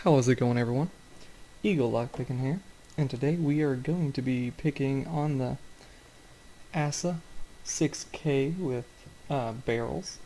How is it going, everyone? Eagle Lock Picking here, and today we are going to be picking on the Assa 6K with barrels.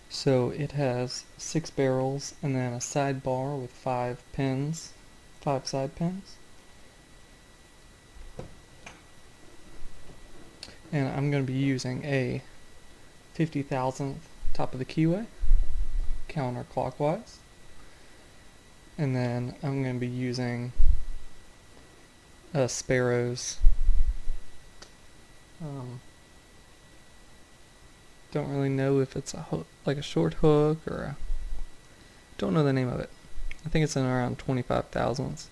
So it has 6 barrels and then a sidebar with 5 pins, 5 side pins. And I'm going to be using a 50,000th top of the keyway, counterclockwise. And then I'm going to be using a Sparrow's. Don't really know if it's a hook, like a short hook, or don't know the name of it. I think it's in around 25 thousandths.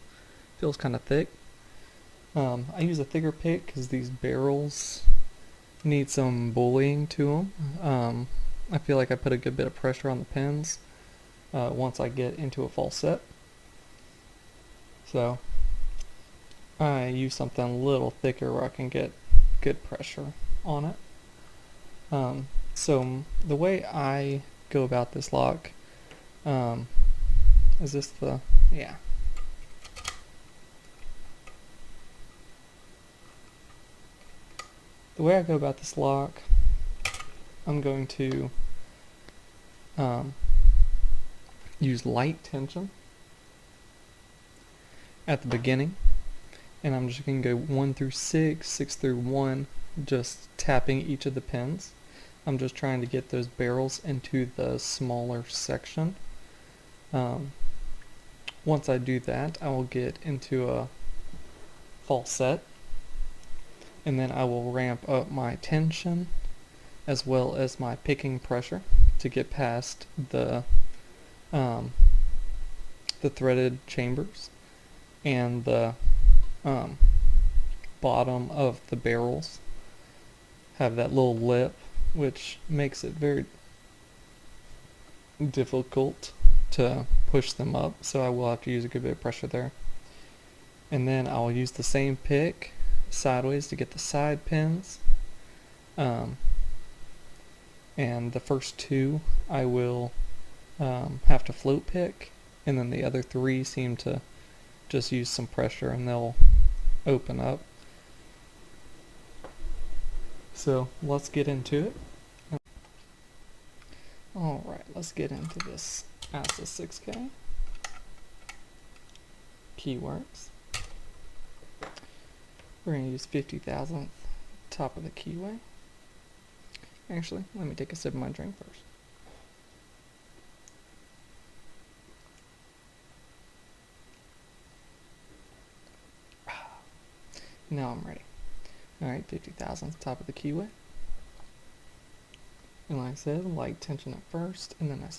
Feels kind of thick. I use a thicker pick because these barrels need some bullying to them. I feel like I put a good bit of pressure on the pins once I get into a false set. So I use something a little thicker where I can get good pressure on it. So the way I go about this lock, is this the, yeah. The way I go about this lock, I'm going to use light tension at the beginning, and I'm just going to go 1 through 6, 6 through 1, just tapping each of the pins. I'm just trying to get those barrels into the smaller section. Once I do that, I will get into a false set, and then I will ramp up my tension as well as my picking pressure to get past the threaded chambers and the bottom of the barrels have that little lip, which makes it very difficult to push them up, so I will have to use a good bit of pressure there. And then I'll use the same pick sideways to get the side pins, and the first 2 I will have to float pick, and then the other 3 seem to just use some pressure and they'll open up. So let's get into it. Alright, let's get into this Assa 6K. Keywords. We're going to use 50,000th top of the keyway. Actually, let me take a sip of my drink first. Now I'm ready. Alright, 50,000th top of the keyway. And like I said, light tension at first, and then I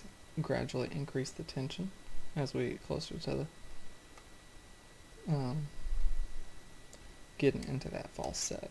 gradually increase the tension as we get closer to the getting into that false set.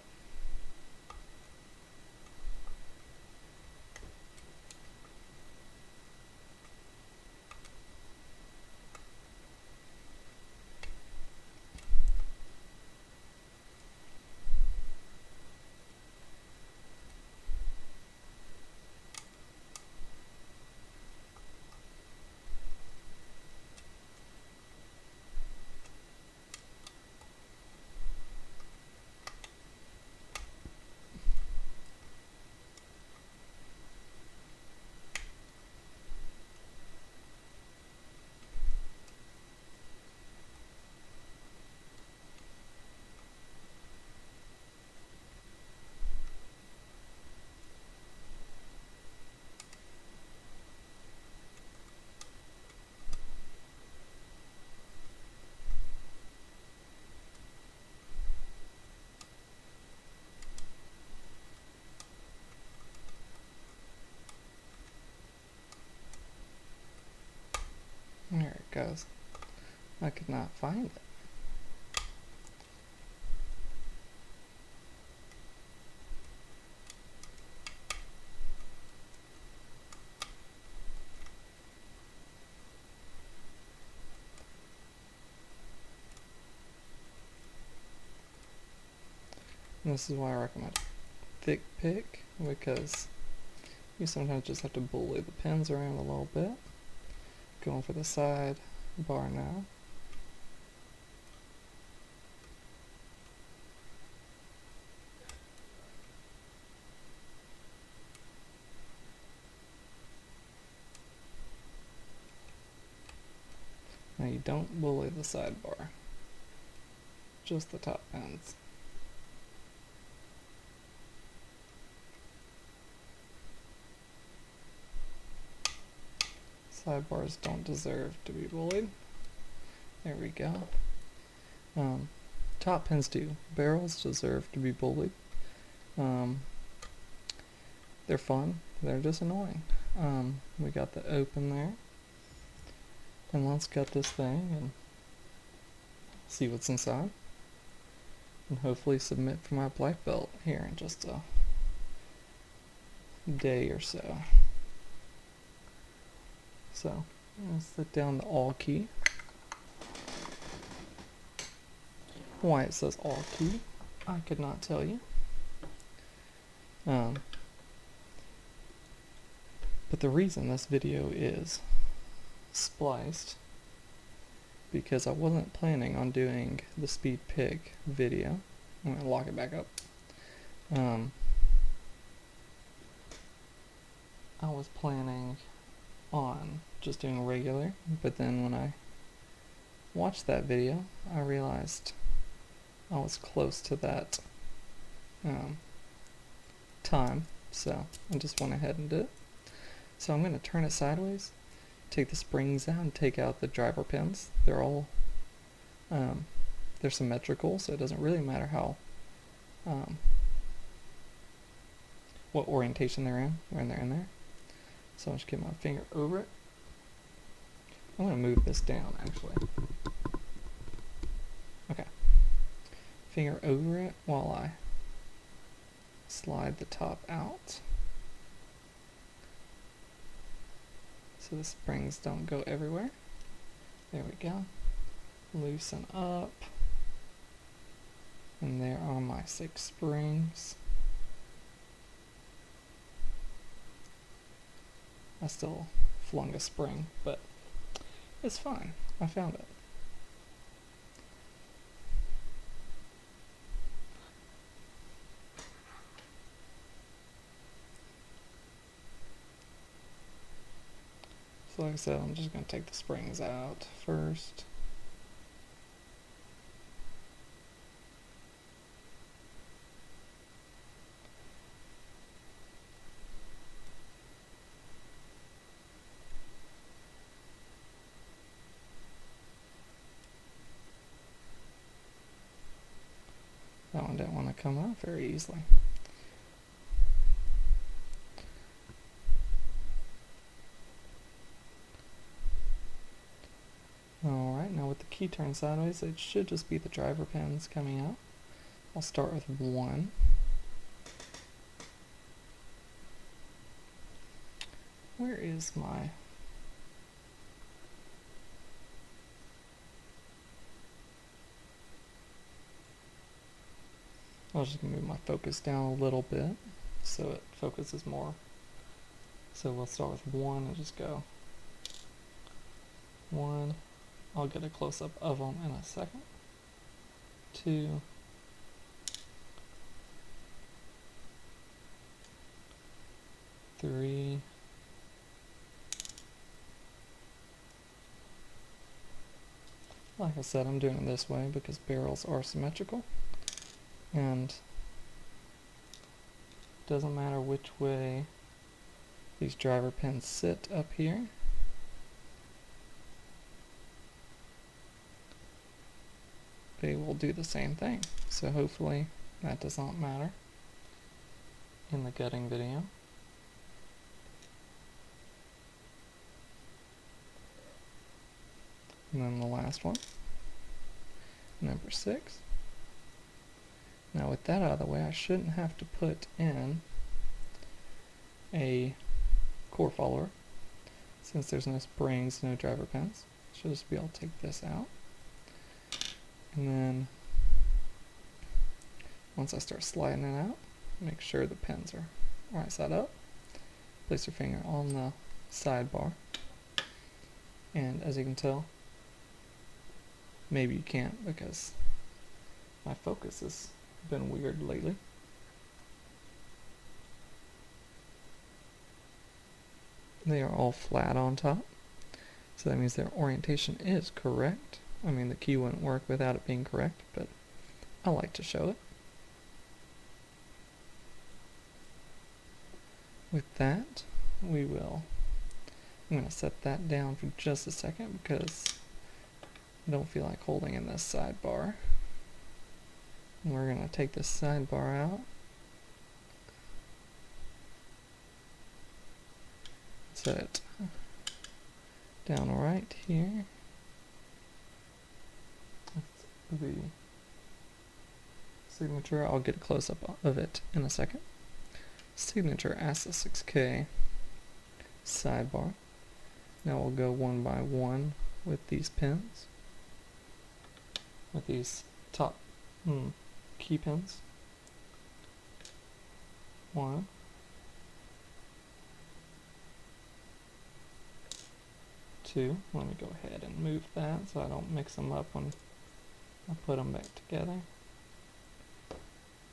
There it goes. I could not find it. And this is why I recommend a thick pick, because you sometimes just have to bully the pins around a little bit. Going for the side bar now. Now you don't bully the sidebar, just the top pins. Sidebars don't deserve to be bullied. There we go. Top pins do. Barrels deserve to be bullied. They're fun. They're just annoying. We got the open there. And let's get this thing and see what's inside. And hopefully submit for my black belt here in just a day or so. So, let's sit down the all key. Why it says all key, I could not tell you. But the reason this video is spliced, because I wasn't planning on doing the speed pick video. I'm going to lock it back up. I was planning on just doing regular, but then when I watched that video, I realized I was close to that time, so I just went ahead and did it. So I'm going to turn it sideways, take the springs out, and take out the driver pins. They're all they're symmetrical, so it doesn't really matter how what orientation they're in when they're in there. So I'll just get my finger over it. I'm going to move this down actually. Okay. Finger over it while I slide the top out, so the springs don't go everywhere. There we go. Loosen up. And there are my 6 springs. I still flung a spring, but it's fine. I found it. So like I said, I'm just going to take the springs out first. That one didn't want to come out very easily. Alright, now with the key turned sideways, it should just be the driver pins coming out. I'll start with 1. Where is my... I was just going to move my focus down a little bit so it focuses more. So we'll start with 1 and just go 1. I'll get a close-up of them in a second. 2. 3. 'Like I said, I'm doing it this way because barrels are symmetrical. And it doesn't matter which way these driver pins sit up here. They will do the same thing. So hopefully that does not matter in the gutting video. And then the last one, number 6. Now with that out of the way, I shouldn't have to put in a core follower since there's no springs, no driver pins. Should just be able to take this out. And then once I start sliding it out, make sure the pins are right side up. Place your finger on the sidebar. And as you can tell, maybe you can't because my focus has been weird lately. They are all flat on top, so that means their orientation is correct. I mean, the key wouldn't work without it being correct, but I like to show it. With that, I'm going to set that down for just a second because I don't feel like holding in this sidebar. And we're going to take this sidebar out. Set it down right here. That's the signature. I'll get a close-up of it in a second. Signature Assa 6K sidebar. Now we'll go one by one with these pins, with these top key pins. 1, 2. Let me go ahead and move that so I don't mix them up when I put them back together,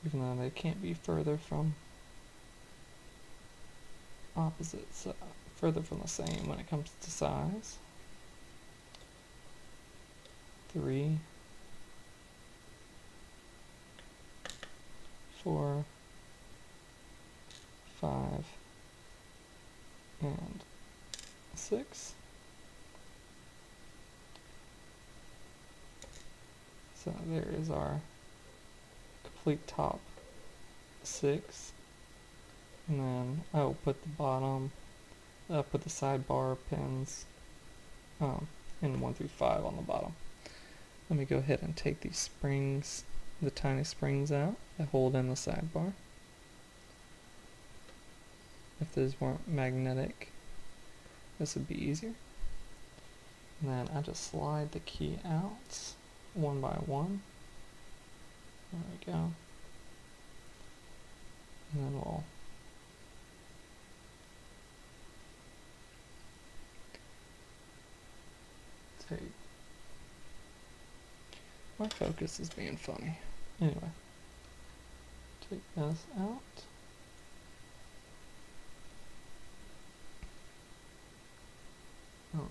even though they can't be further from opposites, further from the same when it comes to size. 3, 4, 5, and 6. So there is our complete top 6. And then I will put the bottom, put the sidebar pins in 1 through 5 on the bottom. Let me go ahead and take these springs, the tiny springs out that hold in the sidebar. If these weren't magnetic, this would be easier. And then I just slide the key out one by one. There we go. And then we'll take, my focus is being funny. Anyway, take this out. Oh.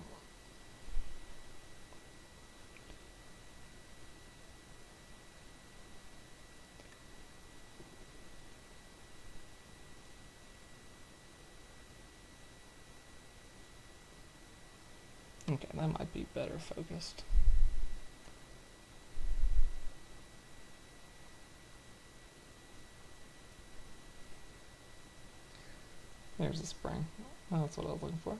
Okay, that might be better focused. There's the spring. That's what I was looking for.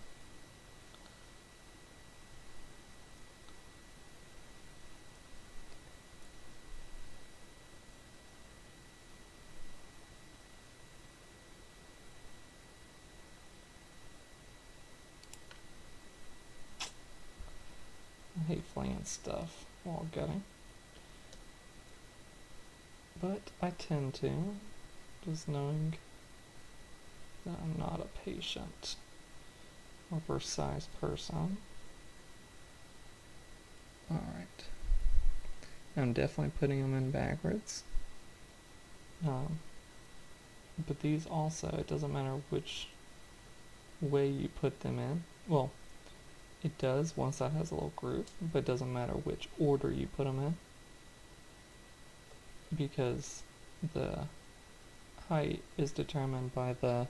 I hate flaying stuff while gutting, but I tend to, just knowing that I'm not a patient or precise person. Alright, I'm definitely putting them in backwards, but these also, it doesn't matter which way you put them in. Well, it does, one side has a little groove, but it doesn't matter which order you put them in, because the height is determined by the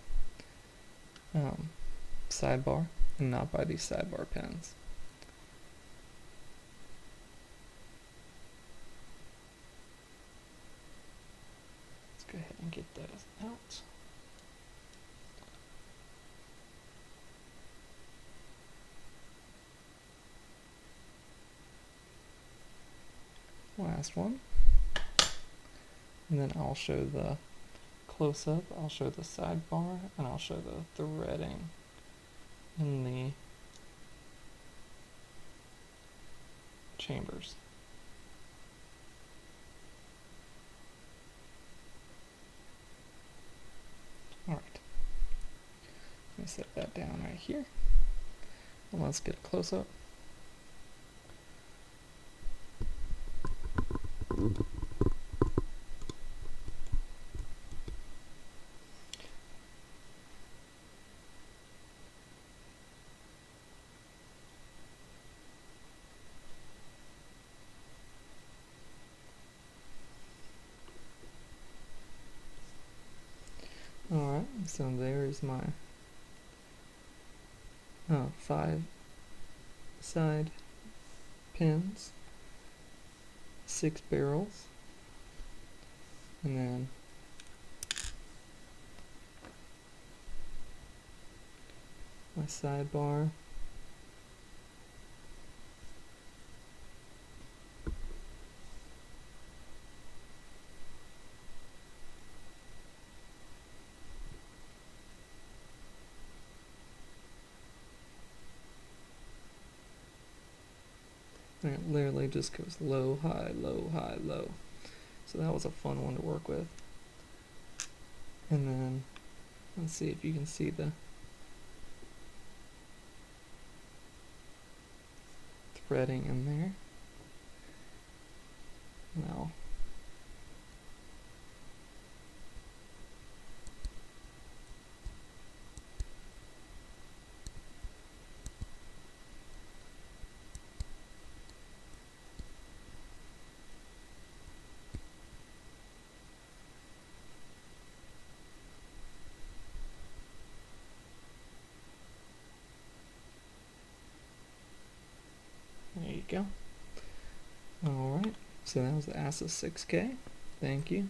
sidebar and not by these sidebar pins. Let's go ahead and get those out. Last one, and then I'll show the close-up, I'll show the sidebar, and I'll show the threading in the chambers. Alright, let me set that down right here, and let's get a close-up. Alright, so there's my 5 side pins, 6 barrels, and then my sidebar, and it literally just goes low, high, low, high, low. So that was a fun one to work with. And then let's see if you can see the threading in there. Now there you go. Alright, so that was the Assa 6K. Thank you.